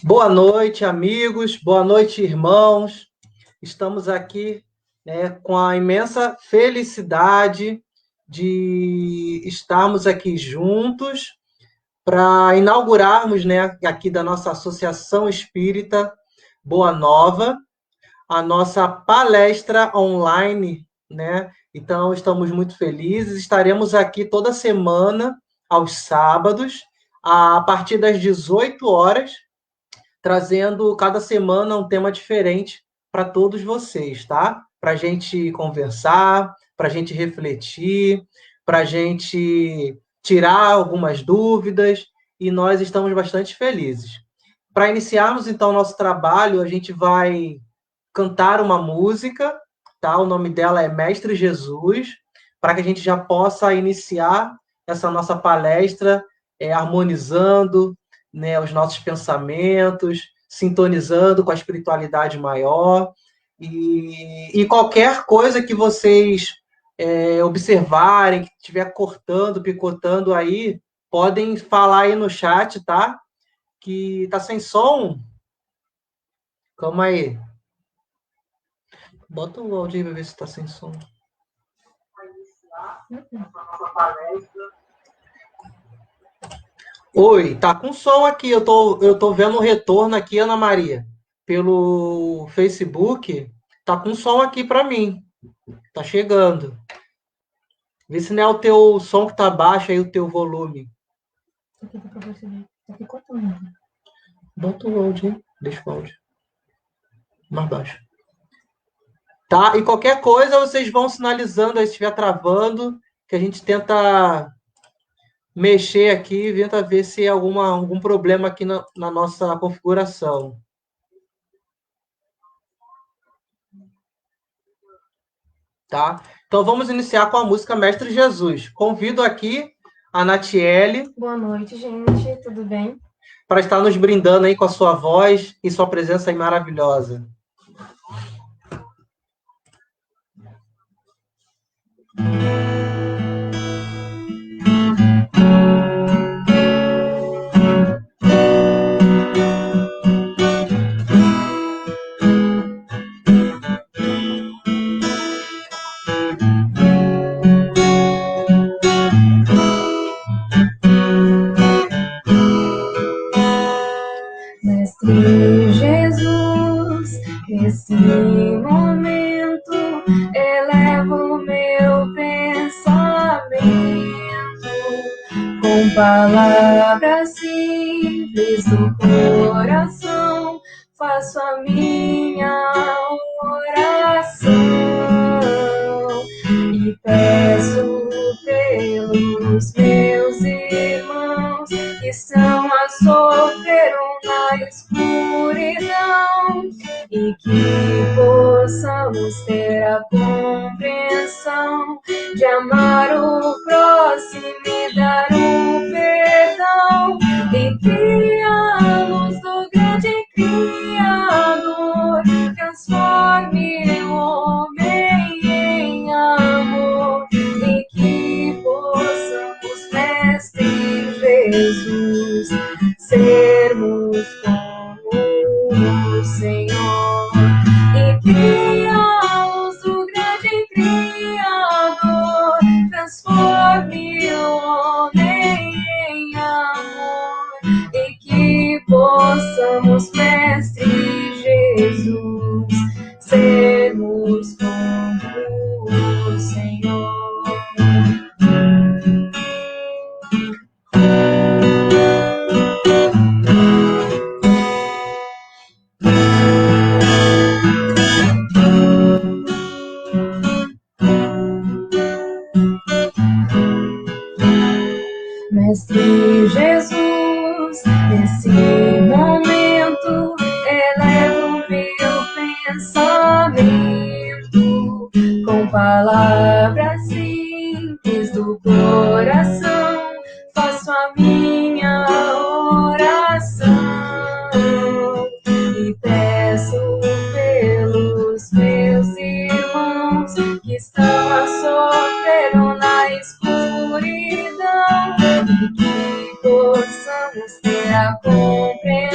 Boa noite, amigos. Boa noite, irmãos. Estamos aqui, com a imensa felicidade de estarmos aqui juntos para inaugurarmos, aqui da nossa Associação Espírita Boa Nova, a nossa palestra online, né? Então, estamos muito felizes. Estaremos aqui toda semana, aos sábados, a partir das 18 horas, trazendo cada semana um tema diferente para todos vocês, tá? Para a gente conversar, para a gente refletir, para a gente tirar algumas dúvidas, e nós estamos bastante felizes. Para iniciarmos, então, nosso trabalho, a gente vai cantar uma música, tá? O nome dela é Mestre Jesus, para que a gente já possa iniciar essa nossa palestra harmonizando, né, os nossos pensamentos, sintonizando com a espiritualidade maior. E qualquer coisa que vocês observarem, que estiver cortando, picotando aí, podem falar aí no chat, tá? Que tá sem som. Calma aí. Bota o áudio aí para ver se tá sem som. Oi, tá com som aqui. Eu tô vendo um retorno aqui, Ana Maria, pelo Facebook. Tá com som aqui para mim. Tá chegando. Vê se não é o teu som que tá baixo aí, o teu volume. Aqui dá pra você ver. Tá picotando. Bota o áudio aí. Deixa o áudio mais baixo. Tá? E qualquer coisa vocês vão sinalizando aí se estiver travando, que a gente tenta mexer aqui, tenta ver se há algum problema aqui na nossa configuração. Tá? Então vamos iniciar com a música Mestre Jesus. Convido aqui a Natiele. Boa noite, gente. Tudo bem? Para estar nos brindando aí com a sua voz e sua presença aí maravilhosa. Mestre Jesus, esse momento eleva o meu pensamento com palavras simples do coração. Faço a minha oração e peço pelos meus irmãos que estão a sofrer na escuridão e que possamos ter a compreensão de amar o próximo e dar o perdão e que a luz do grande Criador transforme o homem em amor e que possamos, Mestre Jesus, sermos como o Senhor e que a luz do grande Criador transforme o homem em amor e que possamos, Mestre Jesus, sermos como o Senhor. Mestre Jesus, nesse momento eleva o meu pensamento com palavras simples do coração. Faço a minha oração e peço pelos meus irmãos que estão a sofrer na escuridão e que possamos ter a compreensão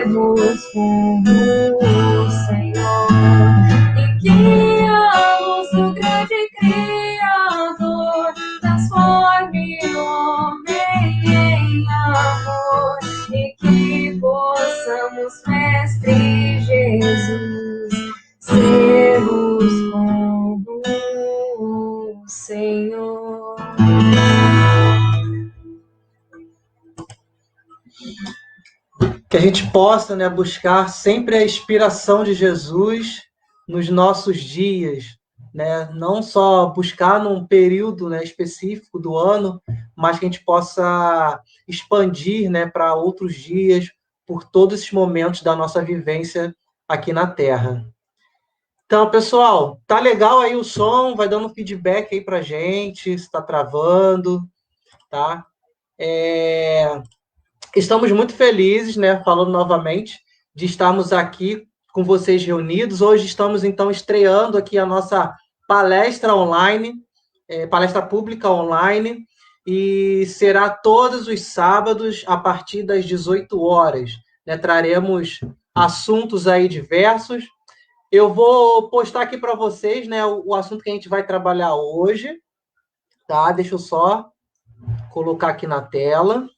sermos como o Senhor, e que a luz do grande Criador transforme o homem em amor, e que possamos, Mestre Jesus, sermos como o Senhor. Que a gente possa, né, buscar sempre a inspiração de Jesus nos nossos dias, né? Não só buscar num período, né, específico do ano, mas que a gente possa expandir, né, para outros dias, por todos esses momentos da nossa vivência aqui na Terra. Então, pessoal, tá legal aí o som, vai dando feedback aí pra gente, se está travando, tá? Estamos muito felizes, né, falando novamente, de estarmos aqui com vocês reunidos. Hoje estamos, então, estreando aqui a nossa palestra online, palestra pública online, e será todos os sábados, a partir das 18 horas. Né, traremos assuntos aí diversos. Eu vou postar aqui para vocês, né, o assunto que a gente vai trabalhar hoje, tá? Deixa eu só colocar aqui na tela.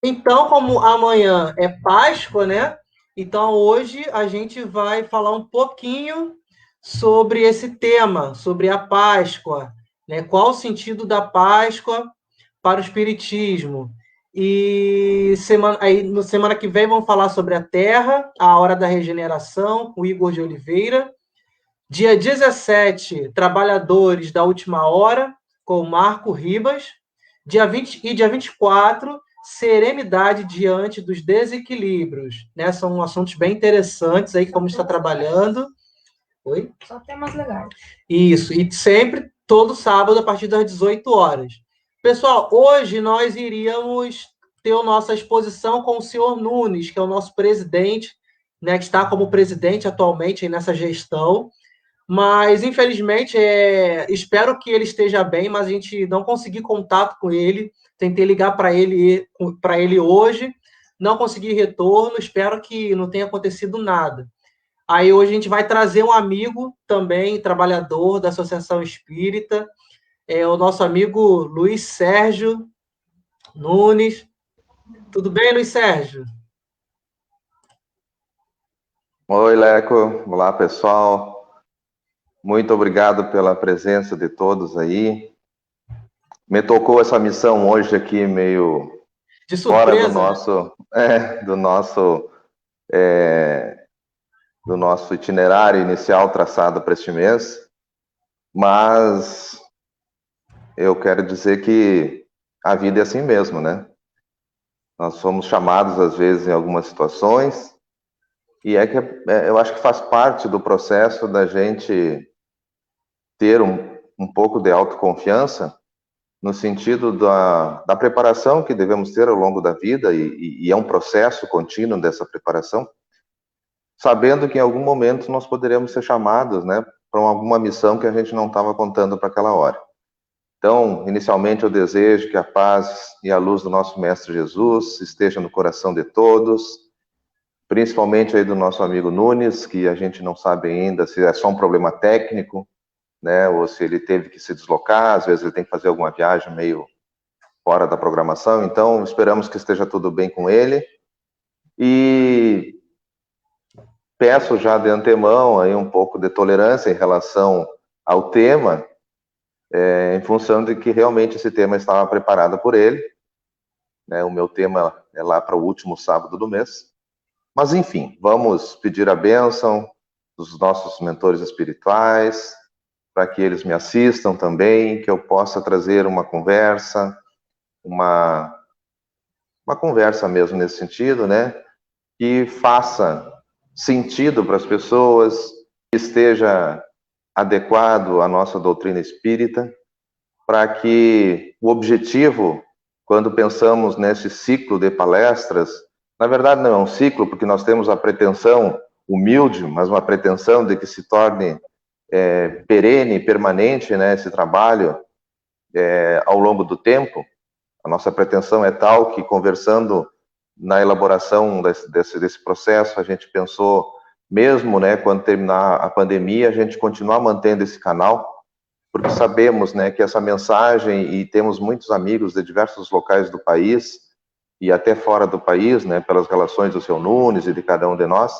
Então, como amanhã é Páscoa, né? Então, hoje a gente vai falar um pouquinho sobre esse tema, sobre a Páscoa, né? Qual o sentido da Páscoa para o Espiritismo? E no semana que vem vamos falar sobre a Terra, a Hora da Regeneração, com o Igor de Oliveira. Dia 17, Trabalhadores da Última Hora, com o Marco Ribas. Dia 24, Serenidade diante dos desequilíbrios. Né? São assuntos bem interessantes aí, como está trabalhando. Oi? Só temas legais. Isso, e sempre, todo sábado, a partir das 18 horas. Pessoal, hoje nós iríamos ter a nossa exposição com o senhor Nunes, que é o nosso presidente, né, que está como presidente atualmente nessa gestão. Mas, infelizmente, espero que ele esteja bem, mas a gente não conseguiu contato com ele. Tentei ligar para ele hoje, não consegui retorno, espero que não tenha acontecido nada. Aí hoje a gente vai trazer um amigo também, trabalhador da Associação Espírita, o nosso amigo Luiz Sérgio Nunes. Tudo bem, Luiz Sérgio? Oi, Leco. Olá, pessoal. Muito obrigado pela presença de todos aí. Me tocou essa missão hoje aqui meio de surpresa, do nosso itinerário inicial traçado para este mês, mas eu quero dizer que a vida é assim mesmo, né? Nós somos chamados às vezes em algumas situações, e eu acho que faz parte do processo da gente ter um pouco de autoconfiança, no sentido da preparação que devemos ter ao longo da vida, e é um processo contínuo dessa preparação, sabendo que em algum momento nós poderemos ser chamados, né, para alguma missão que a gente não estava contando para aquela hora. Então, inicialmente eu desejo que a paz e a luz do nosso Mestre Jesus esteja no coração de todos, principalmente aí do nosso amigo Nunes, que a gente não sabe ainda se é só um problema técnico, né, ou se ele teve que se deslocar, às vezes ele tem que fazer alguma viagem meio fora da programação, então esperamos que esteja tudo bem com ele, e peço já de antemão aí um pouco de tolerância em relação ao tema, em função de que realmente esse tema estava preparado por ele, né, o meu tema é lá para o último sábado do mês, mas enfim, vamos pedir a bênção dos nossos mentores espirituais, para que eles me assistam também, que eu possa trazer uma conversa, uma conversa mesmo nesse sentido, né? Que faça sentido para as pessoas, que esteja adequado à nossa doutrina espírita, para que o objetivo, quando pensamos nesse ciclo de palestras, na verdade não é um ciclo, porque nós temos a pretensão humilde, mas uma pretensão de que se torne perene, permanente, né, esse trabalho ao longo do tempo, A nossa pretensão é tal que, conversando na elaboração desse processo, a gente pensou, mesmo, né, quando terminar a pandemia, a gente continuar mantendo esse canal, porque sabemos, né, que essa mensagem, e temos muitos amigos de diversos locais do país, e até fora do país, né, pelas relações do seu Nunes e de cada um de nós,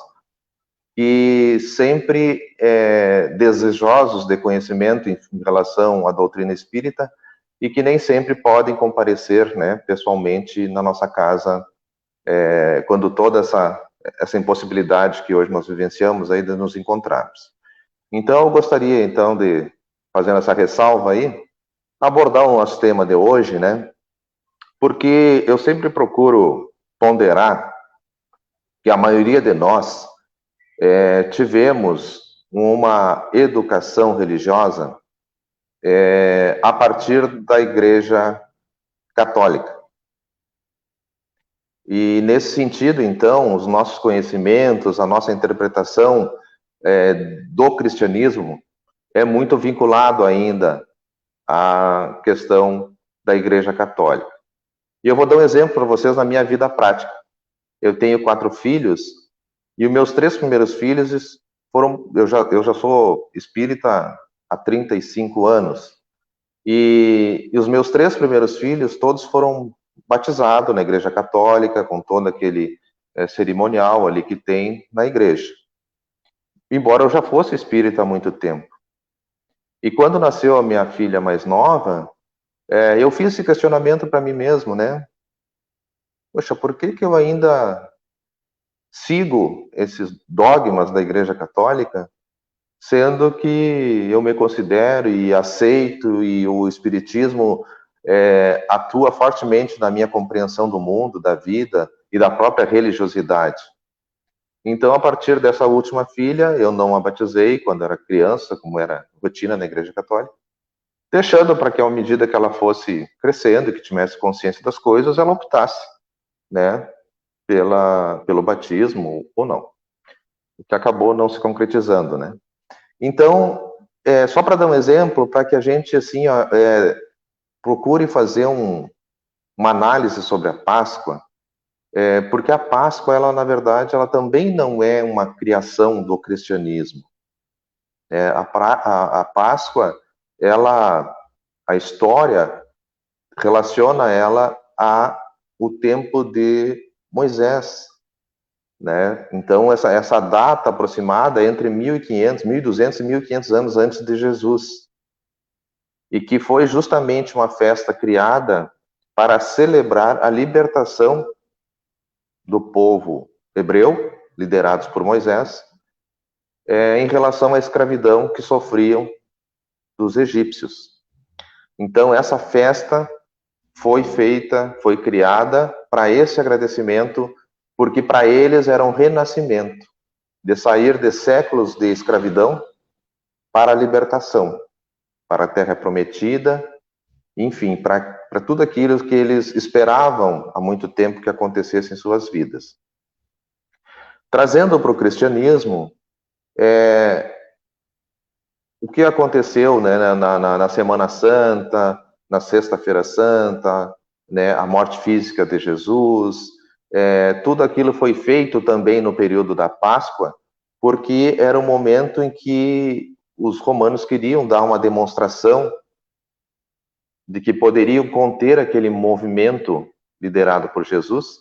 e sempre desejosos de conhecimento em relação à doutrina espírita, e que nem sempre podem comparecer, né, pessoalmente na nossa casa, quando toda essa impossibilidade que hoje nós vivenciamos aí de nos encontrarmos. Então, eu gostaria, então, de, fazendo essa ressalva aí, abordar o nosso tema de hoje, né, porque eu sempre procuro ponderar que a maioria de nós tivemos uma educação religiosa a partir da Igreja Católica. E nesse sentido, então, os nossos conhecimentos, a nossa interpretação do cristianismo é muito vinculado ainda à questão da Igreja Católica. E eu vou dar um exemplo para vocês na minha vida prática. Eu tenho 4 filhos e os meus 3 primeiros filhos foram... Eu já sou espírita há 35 anos. E os meus 3 primeiros filhos, todos foram batizados na Igreja Católica, com todo aquele cerimonial ali que tem na igreja. Embora eu já fosse espírita há muito tempo. E quando nasceu a minha filha mais nova, eu fiz esse questionamento para mim mesmo, né? Poxa, por que eu ainda sigo esses dogmas da Igreja Católica, sendo que eu me considero e aceito, e o Espiritismo atua fortemente na minha compreensão do mundo, da vida e da própria religiosidade. Então, a partir dessa última filha, eu não a batizei quando era criança, como era rotina na Igreja Católica, deixando para que, à medida que ela fosse crescendo e que tivesse consciência das coisas, ela optasse, né, pelo batismo ou não, o que acabou não se concretizando, né. Então, só para dar um exemplo, para que a gente, assim, procure fazer uma análise sobre a Páscoa, porque a Páscoa, ela, na verdade, ela também não é uma criação do cristianismo. A Páscoa, a história relaciona ela ao tempo de Moisés, né? Então, essa data aproximada entre 1500, 1200 e 1500 anos antes de Jesus, e que foi justamente uma festa criada para celebrar a libertação do povo hebreu, liderados por Moisés, em relação à escravidão que sofriam dos egípcios. Então, essa festa foi criada para esse agradecimento, porque para eles era um renascimento, de sair de séculos de escravidão para a libertação, para a terra prometida, enfim, para tudo aquilo que eles esperavam há muito tempo que acontecesse em suas vidas. Trazendo para o cristianismo, o que aconteceu, né, na Semana Santa, na Sexta-feira Santa, né, a morte física de Jesus, tudo aquilo foi feito também no período da Páscoa, porque era um momento em que os romanos queriam dar uma demonstração de que poderiam conter aquele movimento liderado por Jesus,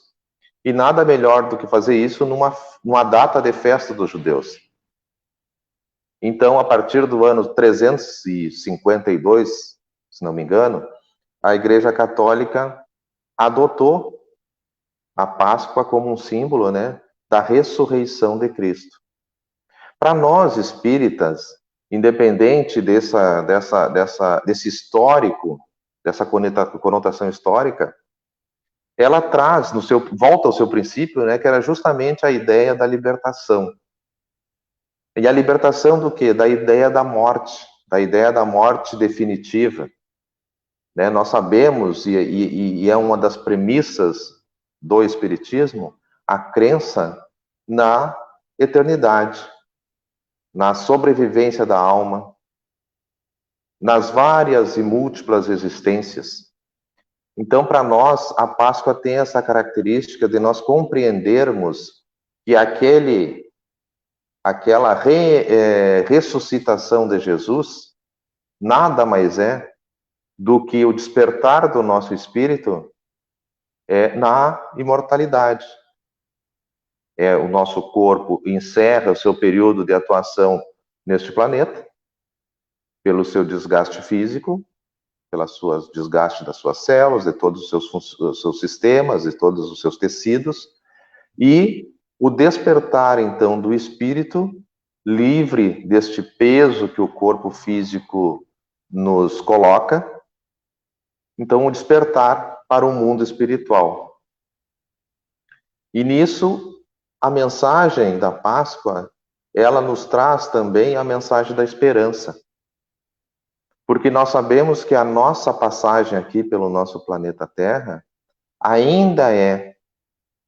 e nada melhor do que fazer isso numa data de festa dos judeus. Então, a partir do ano 352, se não me engano, a Igreja Católica adotou a Páscoa como um símbolo, né, da ressurreição de Cristo. Para nós espíritas, independente desse histórico, dessa conotação histórica, ela traz, volta ao seu princípio, né, que era justamente a ideia da libertação. E a libertação do quê? Da ideia da morte definitiva. Né? Nós sabemos, e é uma das premissas do Espiritismo, a crença na eternidade, na sobrevivência da alma, nas várias e múltiplas existências. Então, para nós, a Páscoa tem essa característica de nós compreendermos que aquela ressuscitação de Jesus nada mais é do que o despertar do nosso espírito na imortalidade. O nosso corpo encerra o seu período de atuação neste planeta, pelo seu desgaste físico, desgaste das suas células, de todos os seus sistemas, de todos os seus tecidos, e o despertar, então, do espírito, livre deste peso que o corpo físico nos coloca, então o despertar para o mundo espiritual. E nisso, a mensagem da Páscoa, ela nos traz também a mensagem da esperança. Porque nós sabemos que a nossa passagem aqui pelo nosso planeta Terra ainda é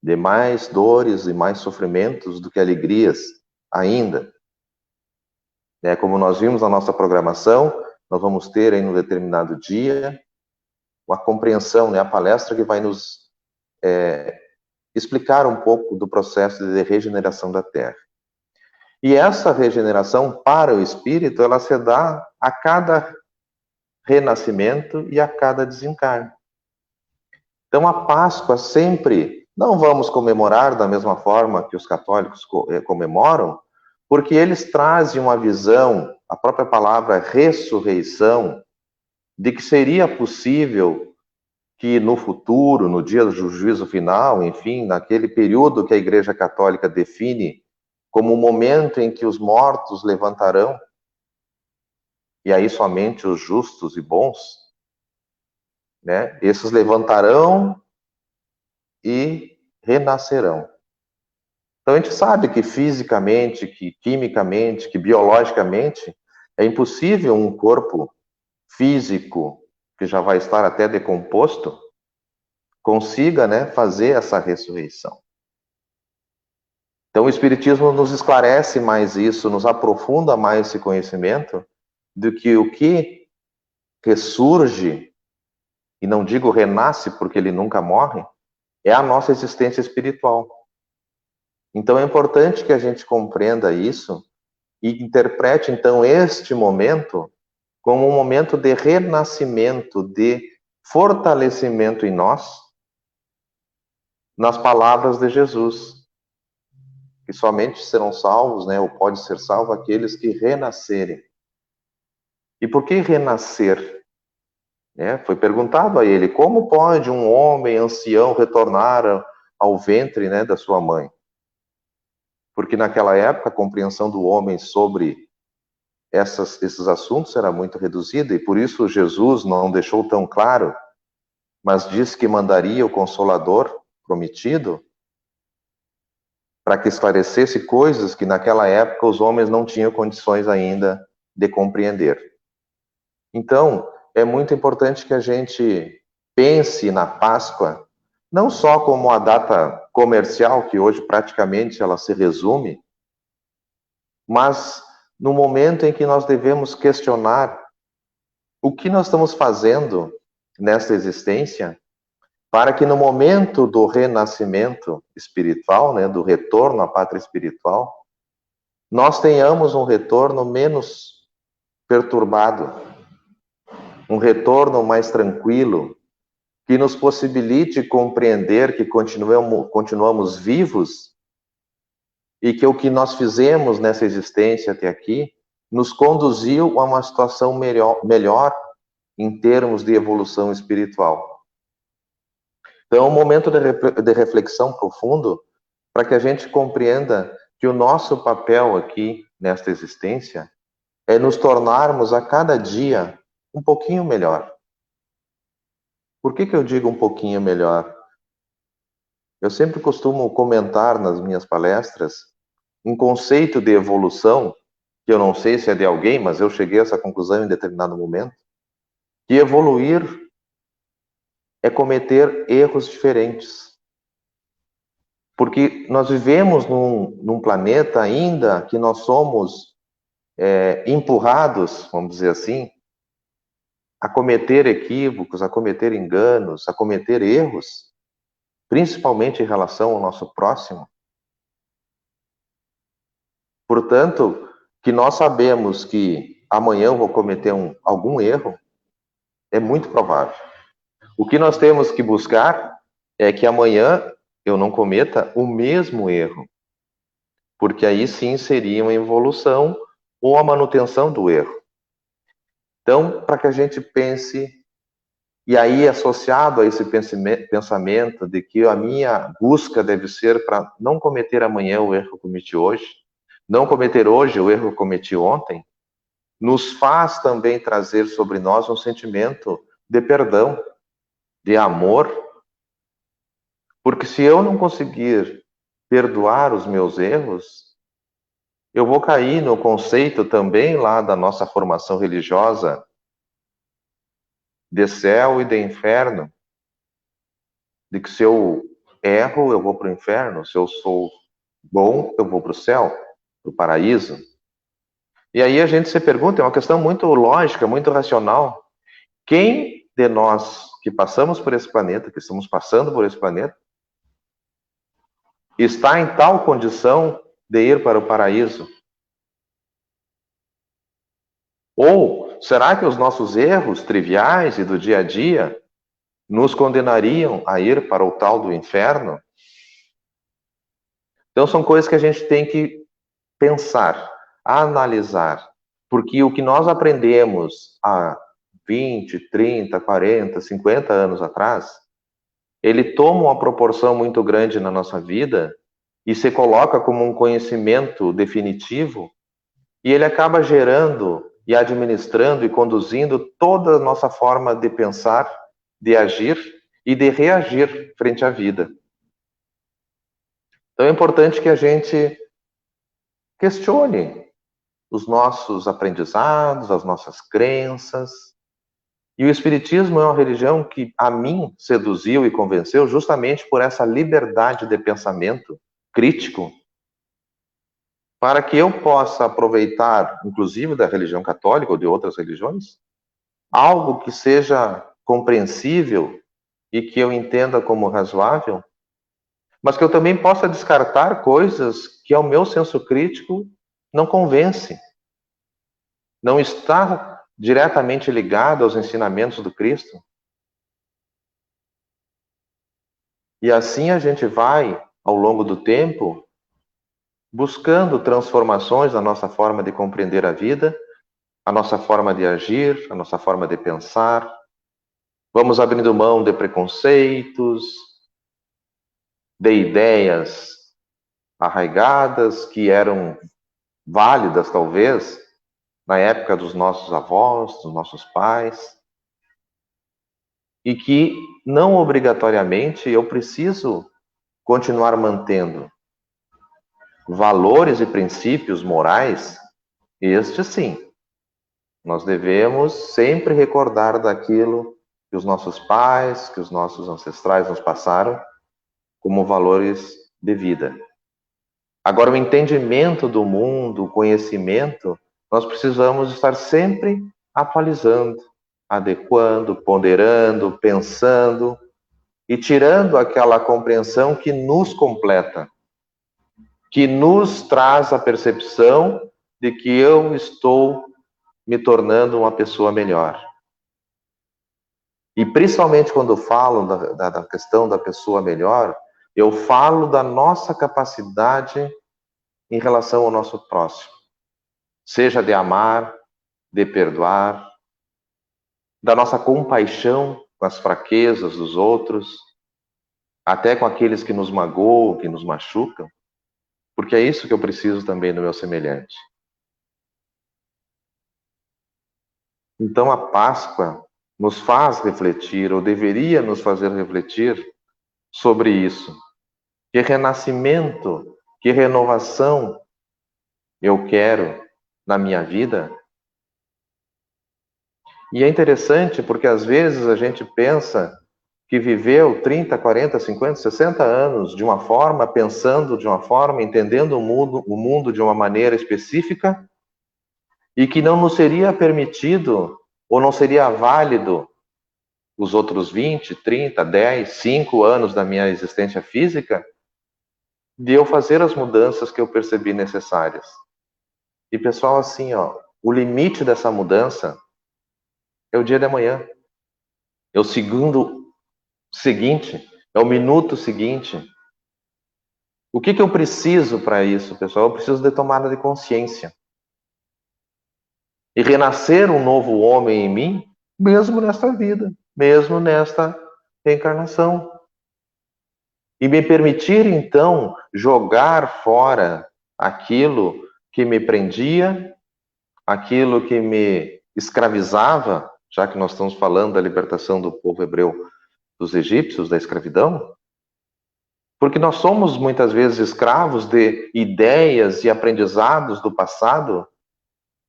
de mais dores e mais sofrimentos do que alegrias, ainda. Como nós vimos na nossa programação, nós vamos ter aí no determinado dia a compreensão, a palestra que vai nos explicar um pouco do processo de regeneração da Terra. E essa regeneração para o espírito, ela se dá a cada renascimento e a cada desencarne. Então, a Páscoa sempre não vamos comemorar da mesma forma que os católicos comemoram, porque eles trazem uma visão, a própria palavra ressurreição, de que seria possível que no futuro, no dia do juízo final, enfim, naquele período que a Igreja Católica define como o momento em que os mortos levantarão, e aí somente os justos e bons, esses levantarão e renascerão. Então a gente sabe que fisicamente, que quimicamente, que biologicamente, é impossível um corpo físico, que já vai estar até decomposto, consiga fazer essa ressurreição. Então o Espiritismo nos esclarece mais isso, nos aprofunda mais esse conhecimento, do que o que ressurge, e não digo renasce porque ele nunca morre, é a nossa existência espiritual. Então é importante que a gente compreenda isso e interprete então este momento como um momento de renascimento, de fortalecimento em nós, nas palavras de Jesus, que somente serão salvos, ou pode ser salvo aqueles que renascerem. E por que renascer? Foi perguntado a ele, como pode um homem ancião retornar ao ventre da sua mãe? Porque naquela época a compreensão do homem sobre esses assuntos era muito reduzida, e por isso Jesus não deixou tão claro, mas disse que mandaria o Consolador prometido para que esclarecesse coisas que naquela época os homens não tinham condições ainda de compreender. Então, é muito importante que a gente pense na Páscoa, não só como a data comercial, que hoje praticamente ela se resume, mas no momento em que nós devemos questionar o que nós estamos fazendo nesta existência, para que no momento do renascimento espiritual, do retorno à pátria espiritual, nós tenhamos um retorno menos perturbado, um retorno mais tranquilo, que nos possibilite compreender que continuamos vivos e que o que nós fizemos nessa existência até aqui nos conduziu a uma situação melhor em termos de evolução espiritual. Então, é um momento de reflexão profundo para que a gente compreenda que o nosso papel aqui nesta existência é nos tornarmos a cada dia um pouquinho melhor. Por que eu digo um pouquinho melhor? Eu sempre costumo comentar nas minhas palestras um conceito de evolução, que eu não sei se é de alguém, mas eu cheguei a essa conclusão em determinado momento, que evoluir é cometer erros diferentes. Porque nós vivemos num planeta ainda que nós somos empurrados, vamos dizer assim, a cometer equívocos, a cometer enganos, a cometer erros, principalmente em relação ao nosso próximo. Portanto, que nós sabemos que amanhã eu vou cometer algum erro, é muito provável. O que nós temos que buscar é que amanhã eu não cometa o mesmo erro, porque aí sim seria uma evolução ou a manutenção do erro. Então, para que a gente pense, e aí associado a esse pensamento de que a minha busca deve ser para não cometer amanhã o erro que eu cometi hoje, não cometer hoje o erro que eu cometi ontem, nos faz também trazer sobre nós um sentimento de perdão, de amor, porque se eu não conseguir perdoar os meus erros, eu vou cair no conceito também lá da nossa formação religiosa de céu e de inferno, de que se eu erro, eu vou para o inferno, se eu sou bom, eu vou para o céu, para o paraíso. E aí a gente se pergunta, é uma questão muito lógica, muito racional, quem de nós que passamos por esse planeta, que estamos passando por esse planeta, está em tal condição de ir para o paraíso? Ou será que os nossos erros triviais e do dia a dia nos condenariam a ir para o tal do inferno? Então são coisas que a gente tem que pensar, analisar, porque o que nós aprendemos há 20, 30, 40, 50 anos atrás, ele toma uma proporção muito grande na nossa vida e se coloca como um conhecimento definitivo e ele acaba gerando e administrando e conduzindo toda a nossa forma de pensar, de agir e de reagir frente à vida. Então é importante que a gente questione os nossos aprendizados, as nossas crenças. E o Espiritismo é uma religião que a mim seduziu e convenceu justamente por essa liberdade de pensamento crítico, para que eu possa aproveitar, inclusive da religião católica ou de outras religiões, algo que seja compreensível e que eu entenda como razoável, mas que eu também possa descartar coisas que ao meu senso crítico não convence, não está diretamente ligado aos ensinamentos do Cristo. E assim a gente vai, ao longo do tempo, buscando transformações na nossa forma de compreender a vida, a nossa forma de agir, a nossa forma de pensar. Vamos abrindo mão de preconceitos, de ideias arraigadas que eram válidas, talvez, na época dos nossos avós, dos nossos pais, e que não obrigatoriamente eu preciso continuar mantendo. Valores e princípios morais, este sim, nós devemos sempre recordar daquilo que os nossos pais, que os nossos ancestrais nos passaram como valores de vida. Agora, o entendimento do mundo, o conhecimento, nós precisamos estar sempre atualizando, adequando, ponderando, pensando e tirando aquela compreensão que nos completa, que nos traz a percepção de que eu estou me tornando uma pessoa melhor. E principalmente quando eu falo da questão da pessoa melhor, eu falo da nossa capacidade em relação ao nosso próximo. Seja de amar, de perdoar, da nossa compaixão com as fraquezas dos outros, até com aqueles que nos magoam, que nos machucam, porque é isso que eu preciso também do meu semelhante. Então a Páscoa nos faz refletir, ou deveria nos fazer refletir sobre isso. Que renascimento, que renovação eu quero na minha vida? E é interessante porque às vezes a gente pensa que viveu 30, 40, 50, 60 anos de uma forma, pensando de uma forma, entendendo o mundo de uma maneira específica, e que não nos seria permitido Ou não seria válido os outros 20, 30, 10, 5 anos da minha existência física de eu fazer as mudanças que eu percebi necessárias? E pessoal, assim, ó, o limite dessa mudança é o dia de amanhã, é o segundo seguinte, é o minuto seguinte. O que eu preciso para isso, pessoal? Eu preciso de tomada de consciência. E renascer um novo homem em mim, mesmo nesta vida, mesmo nesta reencarnação. E me permitir, então, jogar fora aquilo que me prendia, aquilo que me escravizava, já que nós estamos falando da libertação do povo hebreu dos egípcios, da escravidão. Porque nós somos muitas vezes escravos de ideias e aprendizados do passado,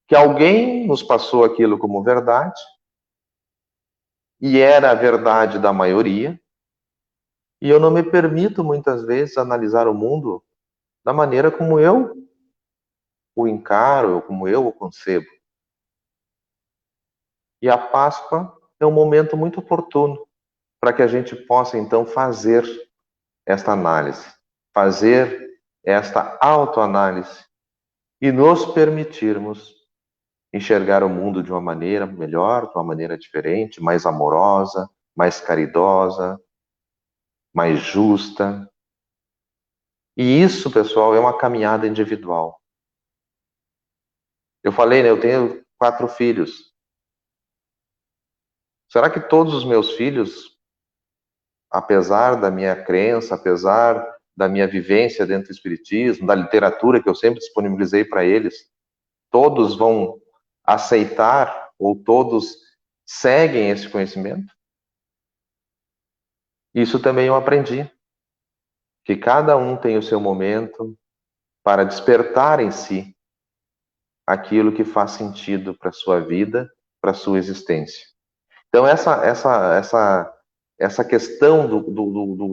que alguém nos passou aquilo como verdade, e era a verdade da maioria, e eu não me permito muitas vezes analisar o mundo da maneira como eu o encaro, como eu o concebo. E a Páscoa é um momento muito oportuno para que a gente possa então fazer esta análise, fazer esta autoanálise e nos permitirmos enxergar o mundo de uma maneira melhor, de uma maneira diferente, mais amorosa, mais caridosa, mais justa. E isso, pessoal, é uma caminhada individual. Eu falei, né, eu tenho 4 filhos. Será que todos os meus filhos, apesar da minha crença, apesar da minha vivência dentro do Espiritismo, da literatura que eu sempre disponibilizei para eles, todos vão aceitar ou todos seguem esse conhecimento? Isso também eu aprendi, que cada um tem o seu momento para despertar em si aquilo que faz sentido para a sua vida, para a sua existência. Então, essa questão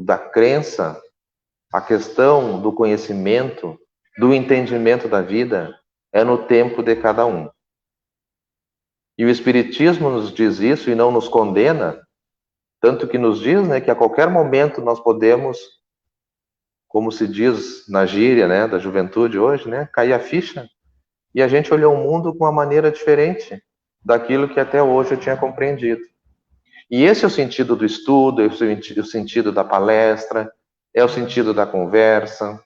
da crença, a questão do conhecimento, do entendimento da vida, é no tempo de cada um. E o Espiritismo nos diz isso e não nos condena, tanto que nos diz, né, que a qualquer momento nós podemos, como se diz na gíria, né, da juventude hoje, né, cair a ficha, e a gente olhou o mundo com uma maneira diferente daquilo que até hoje eu tinha compreendido. E esse é o sentido do estudo, é o sentido da palestra, é o sentido da conversa,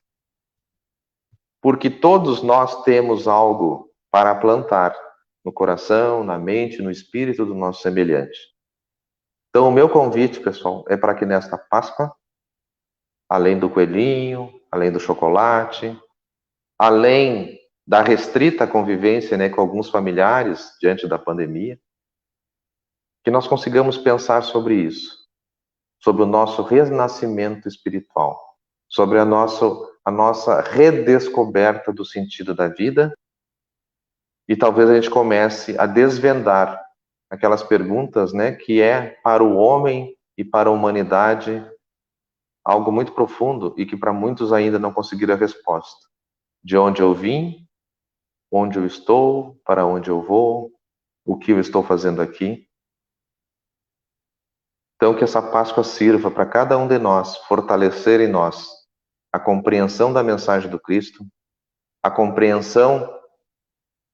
porque todos nós temos algo para plantar no coração, na mente, no espírito do nosso semelhante. Então, o meu convite, pessoal, é para que nesta Páscoa, além do coelhinho, além do chocolate, além da restrita convivência, né, com alguns familiares diante da pandemia, que nós consigamos pensar sobre isso, sobre o nosso renascimento espiritual, sobre a nossa redescoberta do sentido da vida, e talvez a gente comece a desvendar aquelas perguntas, né, que é para o homem e para a humanidade algo muito profundo e que para muitos ainda não conseguiram a resposta. De onde eu vim, onde eu estou, para onde eu vou, o que eu estou fazendo aqui. Então, que essa Páscoa sirva para cada um de nós fortalecer em nós a compreensão da mensagem do Cristo, a compreensão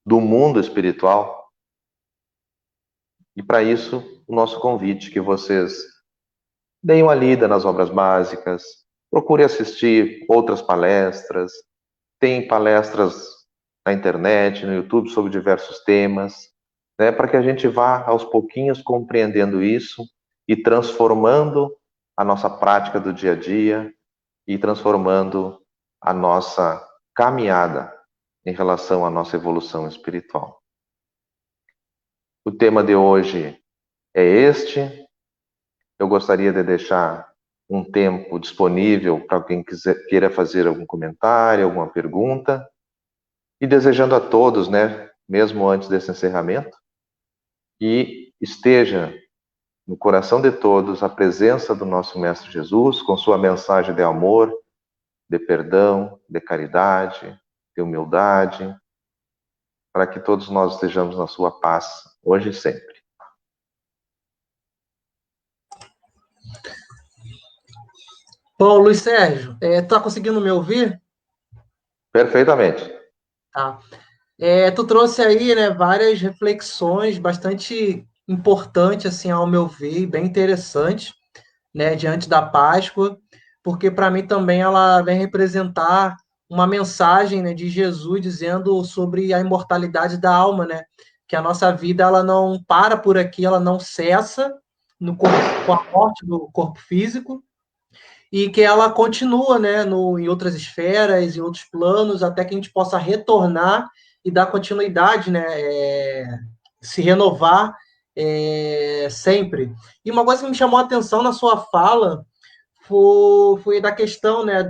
do mundo espiritual. E para isso, o nosso convite, que vocês deem uma lida nas obras básicas, procure assistir outras palestras, tem palestras na internet, no YouTube, sobre diversos temas, né, para que a gente vá aos pouquinhos compreendendo isso e transformando a nossa prática do dia a dia e transformando a nossa caminhada em relação à nossa evolução espiritual. O tema de hoje é este. Eu gostaria de deixar um tempo disponível para quem queira fazer algum comentário, alguma pergunta. E desejando a todos, né, mesmo antes desse encerramento, que esteja no coração de todos a presença do nosso Mestre Jesus, com sua mensagem de amor, de perdão, de caridade, de humildade, para que todos nós estejamos na sua paz, hoje e sempre. Bom, Luiz Sérgio, tá conseguindo me ouvir? Perfeitamente. Tá. Tu trouxe aí, né, várias reflexões bastante importantes, assim, ao meu ver, e bem interessantes, né, diante da Páscoa, porque para mim também ela vem representar uma mensagem, né, de Jesus dizendo sobre a imortalidade da alma, né, que a nossa vida ela não para por aqui, ela não cessa no corpo, com a morte do corpo físico, e que ela continua, né, em outras esferas, em outros planos, até que a gente possa retornar e dar continuidade, né, se renovar sempre. E uma coisa que me chamou a atenção na sua fala foi da questão, né,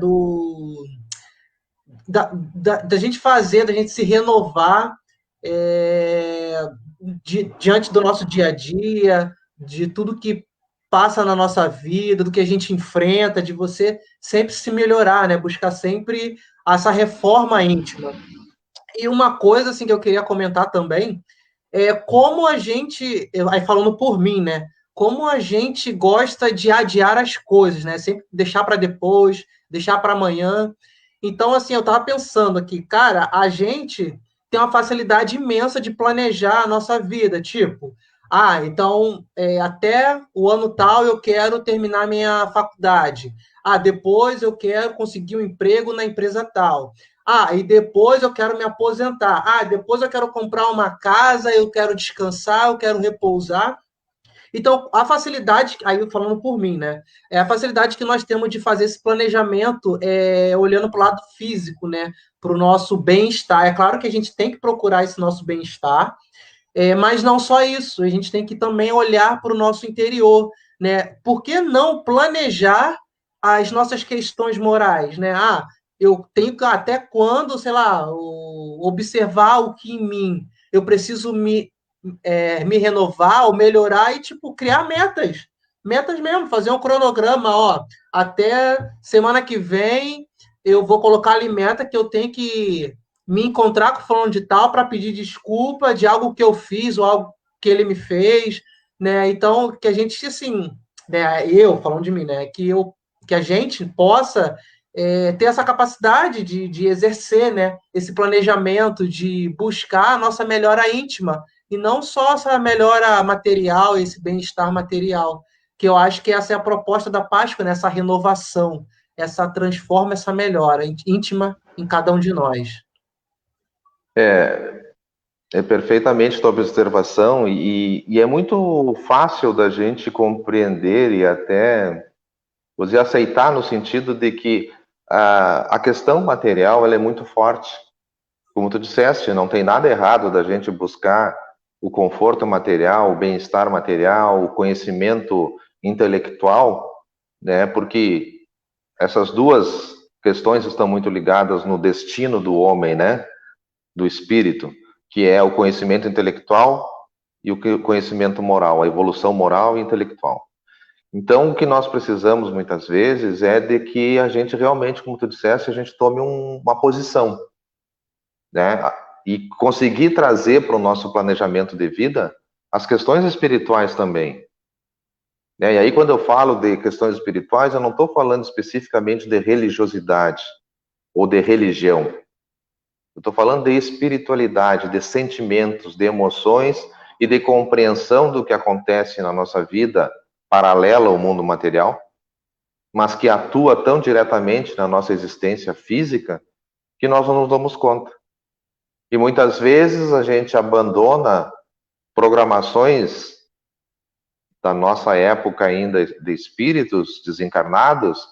da gente fazer, da gente se renovar diante do nosso dia a dia, de tudo que passa na nossa vida, do que a gente enfrenta, de você sempre se melhorar, né? Buscar sempre essa reforma íntima. E uma coisa assim que eu queria comentar também é como a gente, aí falando por mim, né? Como a gente gosta de adiar as coisas, né? Sempre deixar para depois, deixar para amanhã. Então, assim, eu tava pensando aqui, cara, a gente tem uma facilidade imensa de planejar a nossa vida, tipo, então até o ano tal eu quero terminar minha faculdade. Depois eu quero conseguir um emprego na empresa tal. E depois eu quero me aposentar. Depois eu quero comprar uma casa, eu quero descansar, eu quero repousar. Então, a facilidade, aí falando por mim, né? É a facilidade que nós temos de fazer esse planejamento olhando para o lado físico, né? Para o nosso bem-estar. É claro que a gente tem que procurar esse nosso bem-estar, mas não só isso, a gente tem que também olhar para o nosso interior, né? Por que não planejar as nossas questões morais, né? Eu tenho que até quando, sei lá, observar o que em mim eu preciso me renovar ou melhorar e, tipo, criar metas. Metas mesmo, fazer um cronograma, ó, até semana que vem eu vou colocar ali meta que eu tenho que me encontrar com o fulano de tal para pedir desculpa de algo que eu fiz ou algo que ele me fez, né? Então, que a gente, assim, né, eu, falando de mim, né, que a gente possa ter essa capacidade de exercer, né, esse planejamento, de buscar a nossa melhora íntima, e não só essa melhora material, esse bem-estar material, que eu acho que essa é a proposta da Páscoa, né, essa renovação, essa transforma, essa melhora íntima em cada um de nós. É, é perfeitamente tua observação e é muito fácil da gente compreender e até você aceitar no sentido de que a questão material ela é muito forte. Como tu disseste, não tem nada errado da gente buscar o conforto material, o bem-estar material, o conhecimento intelectual, né? Porque essas duas questões estão muito ligadas no destino do homem, né? Do espírito, que é o conhecimento intelectual e o conhecimento moral, a evolução moral e intelectual. Então, o que nós precisamos muitas vezes é de que a gente realmente, como tu disseste, a gente tome uma posição, né? E conseguir trazer para o nosso planejamento de vida as questões espirituais também, né? E aí, quando eu falo de questões espirituais, eu não estou falando especificamente de religiosidade ou de religião. Eu estou falando de espiritualidade, de sentimentos, de emoções e de compreensão do que acontece na nossa vida paralela ao mundo material, mas que atua tão diretamente na nossa existência física que nós não nos damos conta. E muitas vezes a gente abandona programações da nossa época ainda de espíritos desencarnados,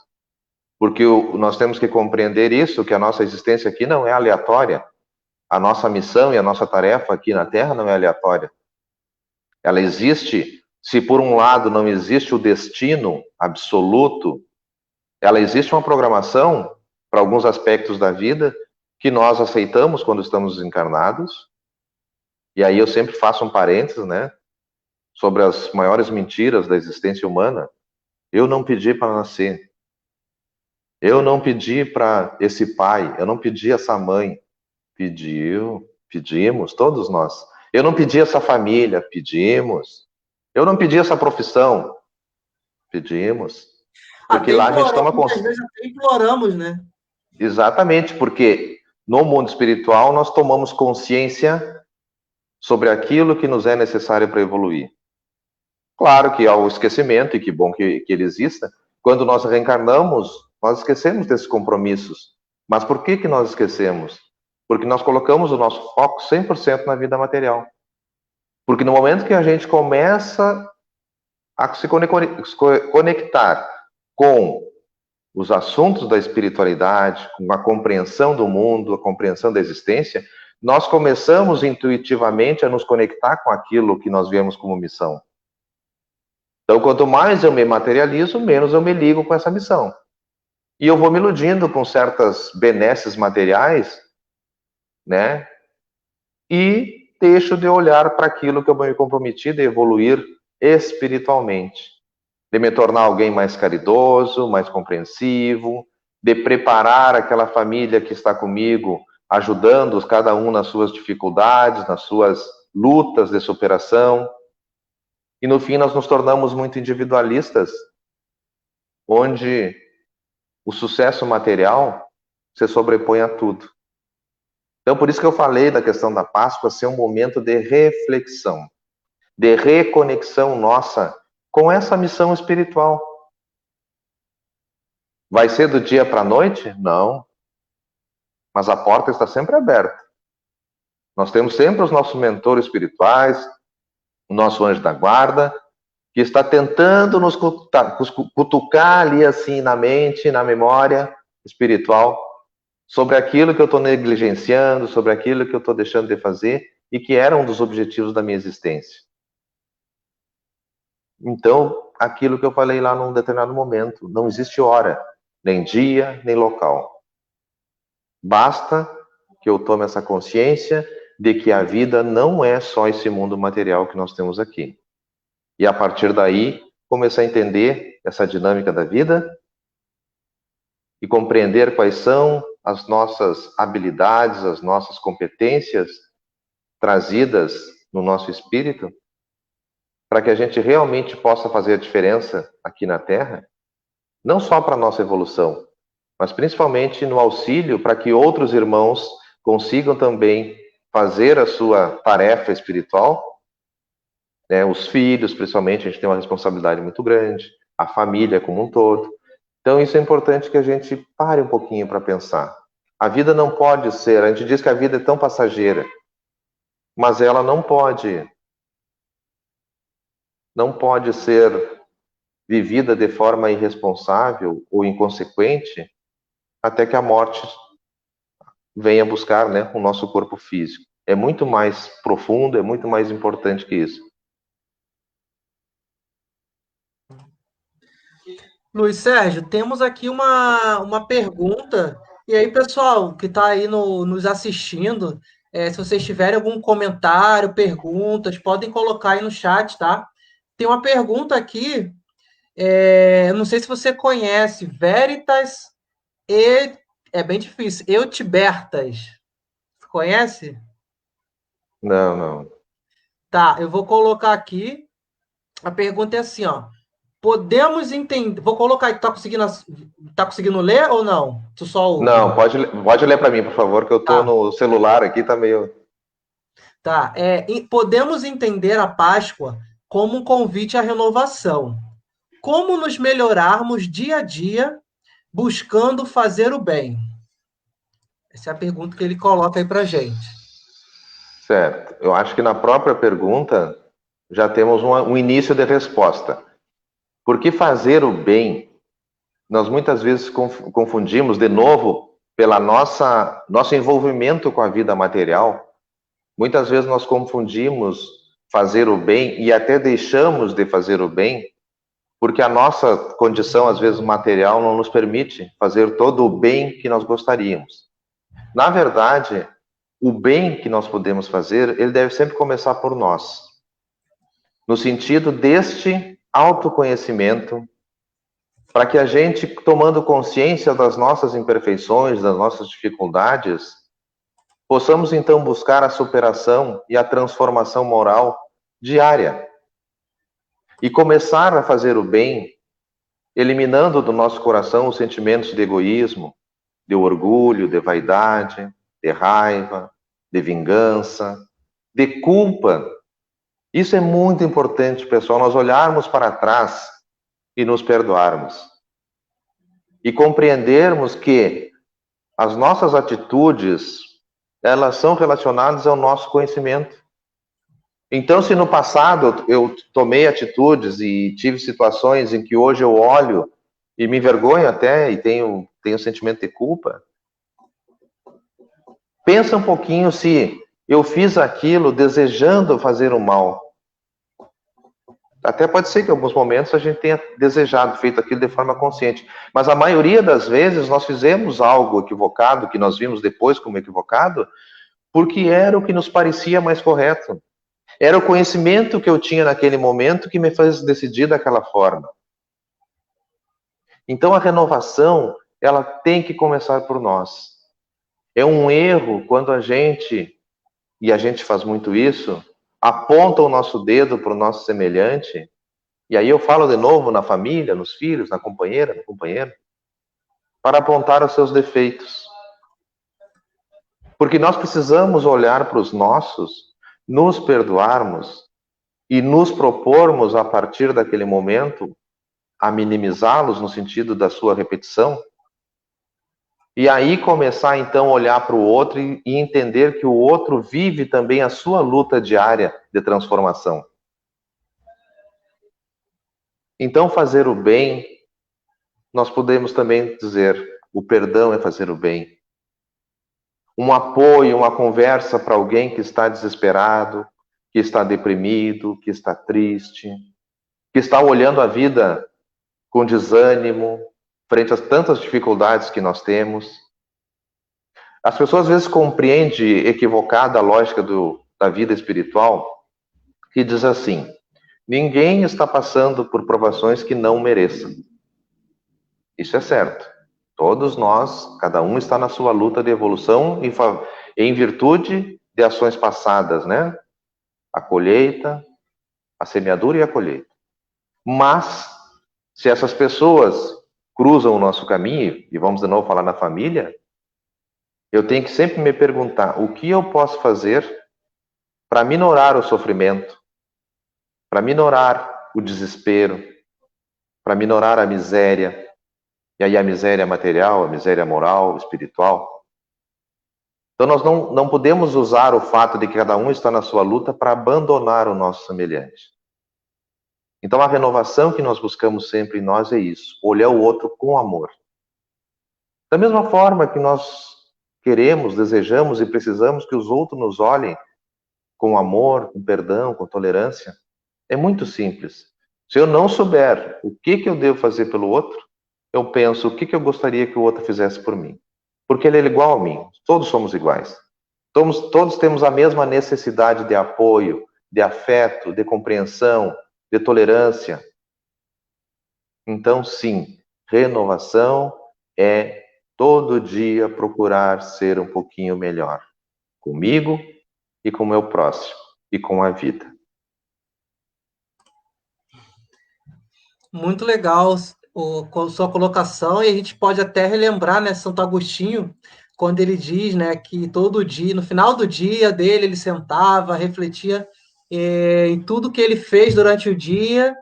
porque nós temos que compreender isso, que a nossa existência aqui não é aleatória. A nossa missão e a nossa tarefa aqui na Terra não é aleatória. Ela existe, se por um lado não existe o destino absoluto, ela existe uma programação para alguns aspectos da vida que nós aceitamos quando estamos encarnados. E aí eu sempre faço um parênteses, né, sobre as maiores mentiras da existência humana. Eu não pedi para nascer. Eu não pedi para esse pai, eu não pedi essa mãe. Pedimos, todos nós. Eu não pedi essa família, pedimos. Eu não pedi essa profissão, pedimos. Porque Até lá a gente toma imploramos, muitas consciência. vezes até imploramos, né? Exatamente, porque no mundo espiritual nós tomamos consciência sobre aquilo que nos é necessário para evoluir. Claro que há o esquecimento, e que bom que ele exista. Quando nós reencarnamos, nós esquecemos desses compromissos. Mas por que nós esquecemos? Porque nós colocamos o nosso foco 100% na vida material. Porque no momento que a gente começa a se conectar com os assuntos da espiritualidade, com a compreensão do mundo, a compreensão da existência, nós começamos intuitivamente a nos conectar com aquilo que nós vemos como missão. Então, quanto mais eu me materializo, menos eu me ligo com essa missão. E eu vou me iludindo com certas benesses materiais, né? E deixo de olhar para aquilo que eu me comprometi de evoluir espiritualmente, de me tornar alguém mais caridoso, mais compreensivo, de preparar aquela família que está comigo, ajudando cada um nas suas dificuldades, nas suas lutas de superação. E no fim nós nos tornamos muito individualistas, onde o sucesso material se sobrepõe a tudo. Então, por isso que eu falei da questão da Páscoa ser um momento de reflexão, de reconexão nossa com essa missão espiritual. Vai ser do dia para a noite? Não. Mas a porta está sempre aberta. Nós temos sempre os nossos mentores espirituais, o nosso anjo da guarda, que está tentando nos cutucar ali assim na mente, na memória espiritual, sobre aquilo que eu estou negligenciando, sobre aquilo que eu estou deixando de fazer e que era um dos objetivos da minha existência. Então, aquilo que eu falei lá num determinado momento, não existe hora, nem dia, nem local. Basta que eu tome essa consciência de que a vida não é só esse mundo material que nós temos aqui. E a partir daí, começar a entender essa dinâmica da vida e compreender quais são as nossas habilidades, as nossas competências trazidas no nosso espírito, para que a gente realmente possa fazer a diferença aqui na Terra, não só para a nossa evolução, mas principalmente no auxílio para que outros irmãos consigam também fazer a sua tarefa espiritual, né? Os filhos, principalmente, a gente tem uma responsabilidade muito grande, a família como um todo. Então, isso é importante que a gente pare um pouquinho para pensar. A vida não pode ser, a gente diz que a vida é tão passageira, mas ela não pode ser vivida de forma irresponsável ou inconsequente até que a morte venha buscar, né, o nosso corpo físico. É muito mais profundo, é muito mais importante que isso. Luiz Sérgio, temos aqui uma pergunta. E aí, pessoal que está aí nos assistindo, se vocês tiverem algum comentário, perguntas, podem colocar aí no chat, tá? Tem uma pergunta aqui, não sei se você conhece, Veritas e... É bem difícil, Eutibertas. Você conhece? Não, não. Tá, eu vou colocar aqui. A pergunta é assim, ó. Podemos entender. Vou colocar. Tá conseguindo ler ou não? Tu só ouve? Não, pode ler para mim, por favor, que eu tô Tá. no celular aqui, tá meio... Tá. Podemos entender a Páscoa como um convite à renovação. Como nos melhorarmos dia a dia buscando fazer o bem? Essa é a pergunta que ele coloca aí pra gente. Certo. Eu acho que na própria pergunta já temos um início de resposta. Porque fazer o bem, nós muitas vezes confundimos de novo pela nosso envolvimento com a vida material. Muitas vezes nós confundimos fazer o bem e até deixamos de fazer o bem, porque a nossa condição, às vezes, material não nos permite fazer todo o bem que nós gostaríamos. Na verdade, o bem que nós podemos fazer, ele deve sempre começar por nós. No sentido deste autoconhecimento, para que a gente, tomando consciência das nossas imperfeições, das nossas dificuldades, possamos então buscar a superação e a transformação moral diária. E começar a fazer o bem, eliminando do nosso coração os sentimentos de egoísmo, de orgulho, de vaidade, de raiva, de vingança, de culpa. Isso é muito importante, pessoal, nós olharmos para trás e nos perdoarmos. E compreendermos que as nossas atitudes, elas são relacionadas ao nosso conhecimento. Então, se no passado eu tomei atitudes e tive situações em que hoje eu olho e me envergonho até e tenho sentimento de culpa, pensa um pouquinho se eu fiz aquilo desejando fazer o mal. Até pode ser que em alguns momentos a gente tenha desejado, feito aquilo de forma consciente. Mas a maioria das vezes nós fizemos algo equivocado, que nós vimos depois como equivocado, porque era o que nos parecia mais correto. Era o conhecimento que eu tinha naquele momento que me fez decidir daquela forma. Então a renovação, ela tem que começar por nós. É um erro quando a gente, e a gente faz muito isso, aponta o nosso dedo para o nosso semelhante, e aí eu falo de novo na família, nos filhos, na companheira, no companheiro, para apontar os seus defeitos. Porque nós precisamos olhar para os nossos, nos perdoarmos e nos propormos, a partir daquele momento, a minimizá-los no sentido da sua repetição. E aí começar, então, a olhar para o outro e entender que o outro vive também a sua luta diária de transformação. Então, fazer o bem, nós podemos também dizer, o perdão é fazer o bem. Um apoio, uma conversa para alguém que está desesperado, que está deprimido, que está triste, que está olhando a vida com desânimo, frente a tantas dificuldades que nós temos. As pessoas às vezes compreendem equivocada a lógica da vida espiritual, que diz assim, ninguém está passando por provações que não mereçam. Isso é certo. Todos nós, cada um está na sua luta de evolução em virtude de ações passadas, né? A colheita, a semeadura e a colheita. Mas, se essas pessoas cruzam o nosso caminho, e vamos de novo falar na família, eu tenho que sempre me perguntar, o que eu posso fazer para minorar o sofrimento, para minorar o desespero, para minorar a miséria, e aí a miséria material, a miséria moral, espiritual. Então nós não podemos usar o fato de que cada um está na sua luta para abandonar o nosso semelhante. Então a renovação que nós buscamos sempre em nós é isso, olhar o outro com amor. Da mesma forma que nós queremos, desejamos e precisamos que os outros nos olhem com amor, com perdão, com tolerância, é muito simples. Se eu não souber o que eu devo fazer pelo outro, eu penso o que eu gostaria que o outro fizesse por mim. Porque ele é igual a mim. Todos somos iguais. Todos temos a mesma necessidade de apoio, de afeto, de compreensão, de tolerância. Então, sim, renovação é todo dia procurar ser um pouquinho melhor. Comigo e com o meu próximo. E com a vida. Muito legal com sua colocação, e a gente pode até relembrar, né, Santo Agostinho, quando ele diz, né, que todo dia, no final do dia dele, ele sentava, refletia em tudo que ele fez durante o dia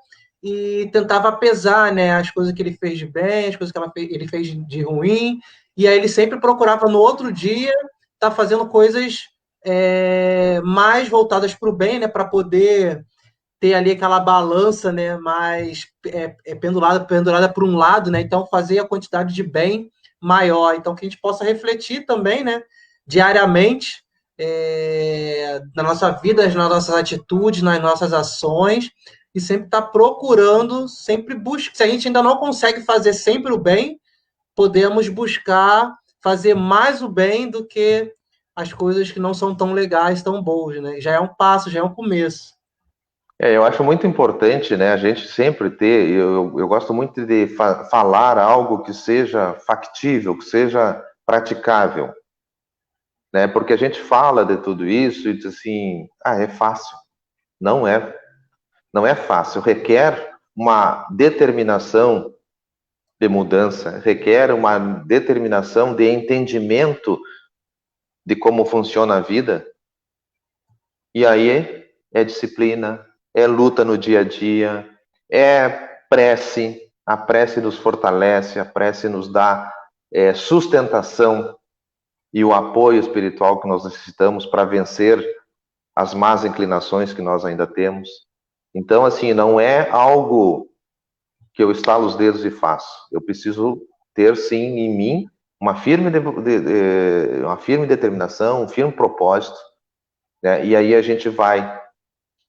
e tentava pesar, né, as coisas que ele fez de bem, as coisas que ele fez de ruim, e aí ele sempre procurava no outro dia estar fazendo coisas mais voltadas para o bem, né, para poder ter ali aquela balança, né, mais pendurada por um lado, né, então fazer a quantidade de bem maior, então que a gente possa refletir também, né, diariamente na nossa vida, nas nossas atitudes, nas nossas ações, e sempre estar procurando, sempre buscar, se a gente ainda não consegue fazer sempre o bem, podemos buscar fazer mais o bem do que as coisas que não são tão legais, tão boas, né, já é um passo, já é um começo. Eu acho muito importante, né, a gente sempre ter, eu gosto muito de falar algo que seja factível, que seja praticável, né, porque a gente fala de tudo isso e diz assim, é fácil. Não é fácil, requer uma determinação de mudança, requer uma determinação de entendimento de como funciona a vida. E aí é disciplina, é luta no dia a dia, é prece. A prece nos fortalece, a prece nos dá sustentação e o apoio espiritual que nós necessitamos para vencer as más inclinações que nós ainda temos. Então, assim, não é algo que eu estalo os dedos e faço. Eu preciso ter, sim, em mim uma firme determinação, um firme propósito, né? E aí a gente vai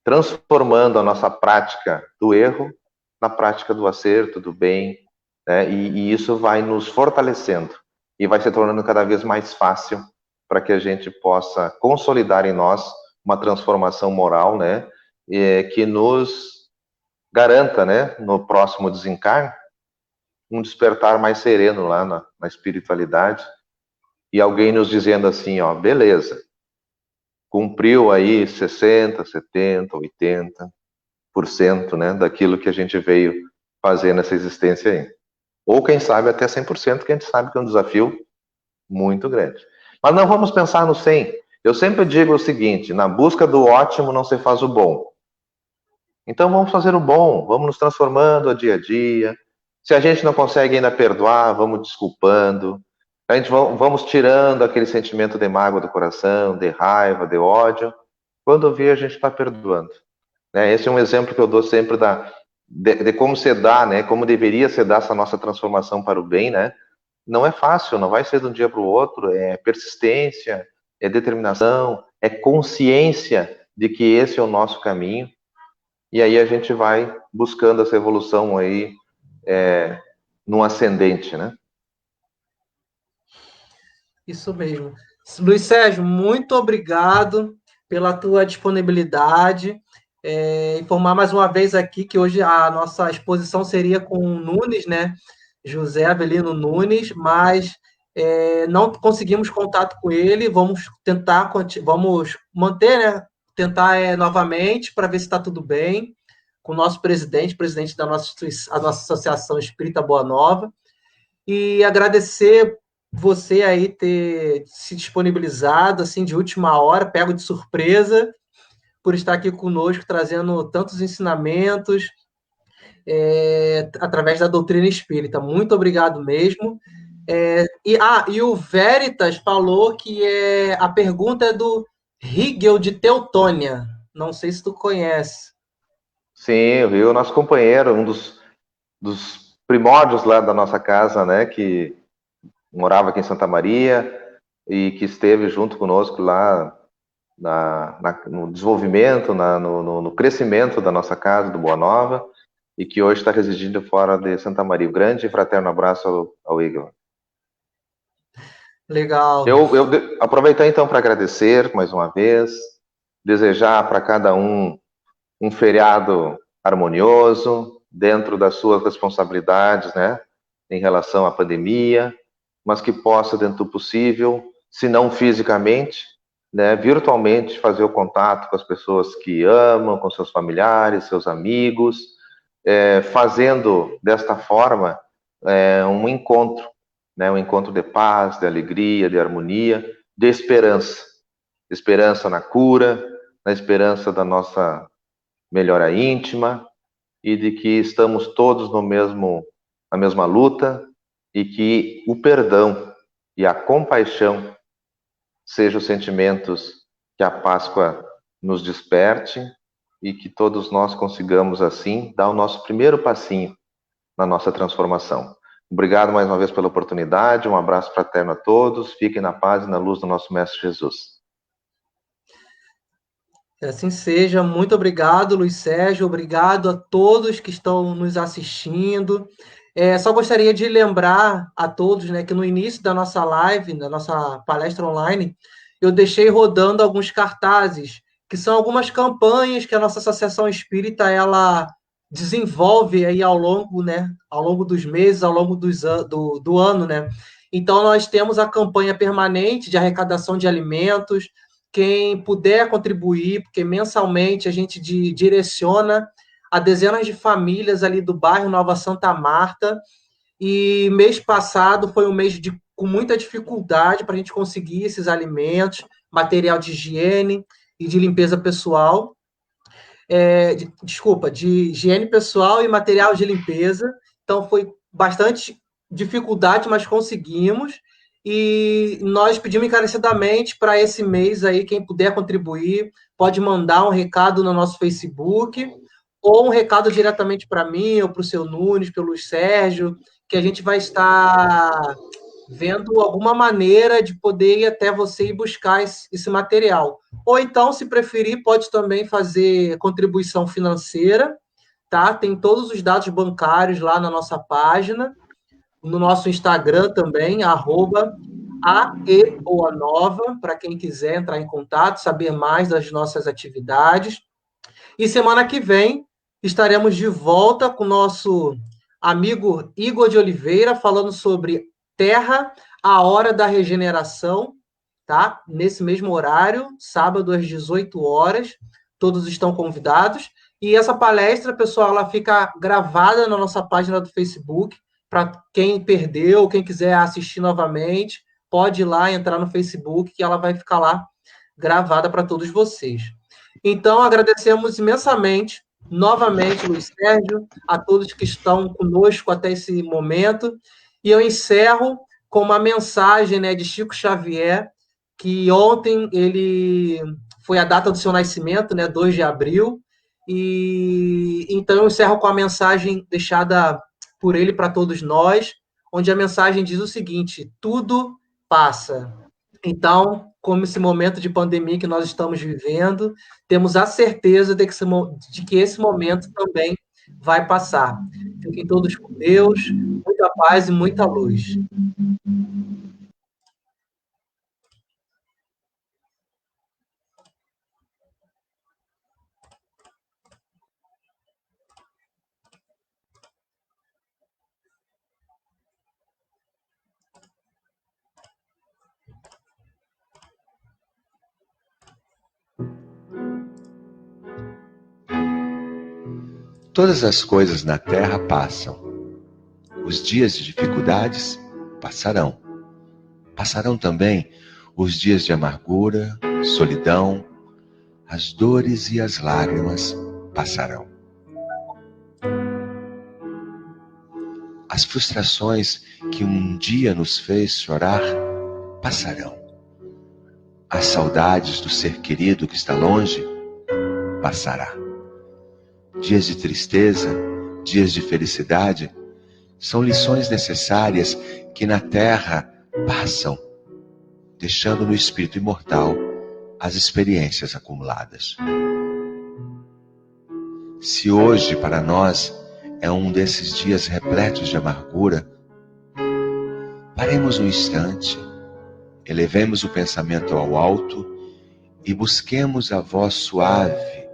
transformando a nossa prática do erro na prática do acerto, do bem, né? E isso vai nos fortalecendo e vai se tornando cada vez mais fácil para que a gente possa consolidar em nós uma transformação moral, né? Que nos garanta, né, no próximo desencarne, um despertar mais sereno lá na espiritualidade, e alguém nos dizendo assim, ó, beleza, cumpriu aí 60, 70, 80%, né, daquilo que a gente veio fazer nessa existência aí. Ou quem sabe até 100%, que a gente sabe que é um desafio muito grande. Mas não vamos pensar no 100. Eu sempre digo o seguinte, na busca do ótimo não se faz o bom. Então vamos fazer o bom, vamos nos transformando a dia. Se a gente não consegue ainda perdoar, vamos desculpando. Vamos tirando aquele sentimento de mágoa do coração, de raiva, de ódio. Quando vê, a gente está perdoando. Né? Esse é um exemplo que eu dou sempre de como se dá, né? Como deveria se dar essa nossa transformação para o bem, né? Não é fácil, não vai ser de um dia para o outro. É persistência, é determinação, é consciência de que esse é o nosso caminho. E aí a gente vai buscando essa evolução aí num ascendente, né? Isso mesmo. Luiz Sérgio, muito obrigado pela tua disponibilidade. Informar mais uma vez aqui que hoje a nossa exposição seria com o Nunes, né? José Avelino Nunes, mas não conseguimos contato com ele. Vamos tentar, vamos manter, né? Tentar novamente para ver se está tudo bem com o nosso presidente da nossa Associação Espírita Boa Nova. E agradecer você aí ter se disponibilizado assim de última hora, pego de surpresa, por estar aqui conosco, trazendo tantos ensinamentos através da doutrina espírita. Muito obrigado mesmo. E o Veritas falou que a pergunta é do Hegel de Teutônia. Não sei se tu conhece. Sim, viu? Nosso companheiro, um dos primórdios lá da nossa casa, né? Que morava aqui em Santa Maria e que esteve junto conosco lá no desenvolvimento, no crescimento da nossa casa, do Boa Nova, e que hoje está residindo fora de Santa Maria. Um grande e fraterno abraço ao Igor. Legal. Eu aproveitar então para agradecer mais uma vez, desejar para cada um feriado harmonioso, dentro das suas responsabilidades, né, em relação à pandemia, mas que possa, dentro do possível, se não fisicamente, né, virtualmente fazer o contato com as pessoas que amam, com seus familiares, seus amigos, fazendo desta forma um encontro, né, um encontro de paz, de alegria, de harmonia, de esperança na cura, na esperança da nossa melhora íntima e de que estamos todos na mesma luta e que o perdão e a compaixão sejam os sentimentos que a Páscoa nos desperte e que todos nós consigamos, assim, dar o nosso primeiro passinho na nossa transformação. Obrigado mais uma vez pela oportunidade, um abraço fraterno a todos, fiquem na paz e na luz do nosso Mestre Jesus. Que assim seja. Muito obrigado, Luiz Sérgio. Obrigado a todos que estão nos assistindo. Só gostaria de lembrar a todos, né, que no início da nossa live, da nossa palestra online, eu deixei rodando alguns cartazes, que são algumas campanhas que a nossa Associação Espírita ela desenvolve aí ao longo dos meses, ao longo do ano, né? Então, nós temos a campanha permanente de arrecadação de alimentos. Quem puder contribuir, porque mensalmente a gente direciona a dezenas de famílias ali do bairro Nova Santa Marta, e mês passado foi um mês com muita dificuldade para a gente conseguir esses alimentos, material de higiene e de limpeza pessoal. De higiene pessoal e material de limpeza. Então foi bastante dificuldade, mas conseguimos. E nós pedimos encarecidamente para esse mês aí, quem puder contribuir, pode mandar um recado no nosso Facebook, ou um recado diretamente para mim, ou para o seu Nunes, pelo Sérgio, que a gente vai estar vendo alguma maneira de poder ir até você e buscar esse material. Ou então, se preferir, pode também fazer contribuição financeira, tá? Tem todos os dados bancários lá na nossa página, no nosso Instagram também, @aeboanova, para quem quiser entrar em contato, saber mais das nossas atividades. E semana que vem estaremos de volta com o nosso amigo Igor de Oliveira, falando sobre Terra, a Hora da Regeneração, tá? Nesse mesmo horário, sábado às 18 horas. Todos estão convidados. E essa palestra, pessoal, ela fica gravada na nossa página do Facebook. Para quem perdeu, quem quiser assistir novamente, pode ir lá, entrar no Facebook, que ela vai ficar lá gravada para todos vocês. Então, agradecemos imensamente, novamente, Luiz Sérgio, a todos que estão conosco até esse momento. E eu encerro com uma mensagem, né, de Chico Xavier, que ontem ele foi a data do seu nascimento, né, 2 de abril. E então eu encerro com a mensagem deixada por ele para todos nós, onde a mensagem diz o seguinte: tudo passa. Então, como esse momento de pandemia que nós estamos vivendo, temos a certeza de que esse momento também vai passar. Fiquem todos com Deus, muita paz e muita luz. Todas as coisas na terra passam. Os dias de dificuldades passarão. Passarão também os dias de amargura, solidão, as dores e as lágrimas passarão. As frustrações que um dia nos fez chorar passarão. As saudades do ser querido que está longe passará. Dias de tristeza, dias de felicidade, são lições necessárias que na terra passam, deixando no espírito imortal as experiências acumuladas. Se hoje para nós é um desses dias repletos de amargura, paremos um instante, elevemos o pensamento ao alto e busquemos a voz suave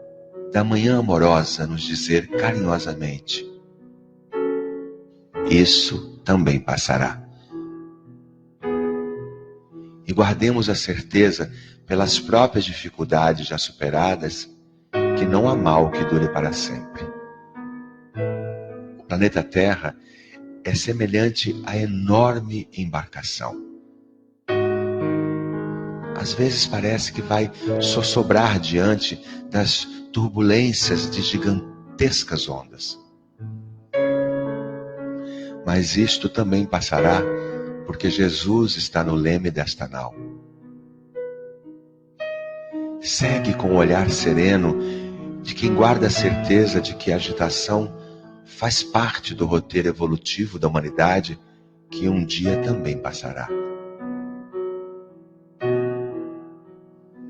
da manhã amorosa nos dizer carinhosamente: isso também passará. E guardemos a certeza, pelas próprias dificuldades já superadas, que não há mal que dure para sempre. O planeta Terra é semelhante à enorme embarcação. Às vezes parece que vai sossobrar diante das turbulências de gigantescas ondas. Mas isto também passará, porque Jesus está no leme desta nau. Segue com o olhar sereno de quem guarda a certeza de que a agitação faz parte do roteiro evolutivo da humanidade, que um dia também passará.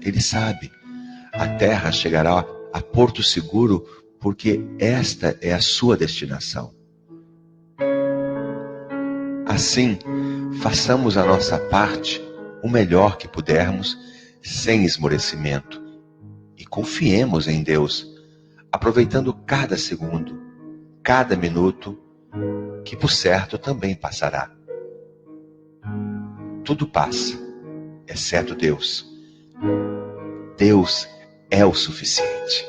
Ele sabe, a Terra chegará a porto seguro porque esta é a sua destinação. Assim, façamos a nossa parte o melhor que pudermos, sem esmorecimento, e confiemos em Deus, aproveitando cada segundo, cada minuto, que por certo também passará. Tudo passa, exceto Deus. Deus é o suficiente.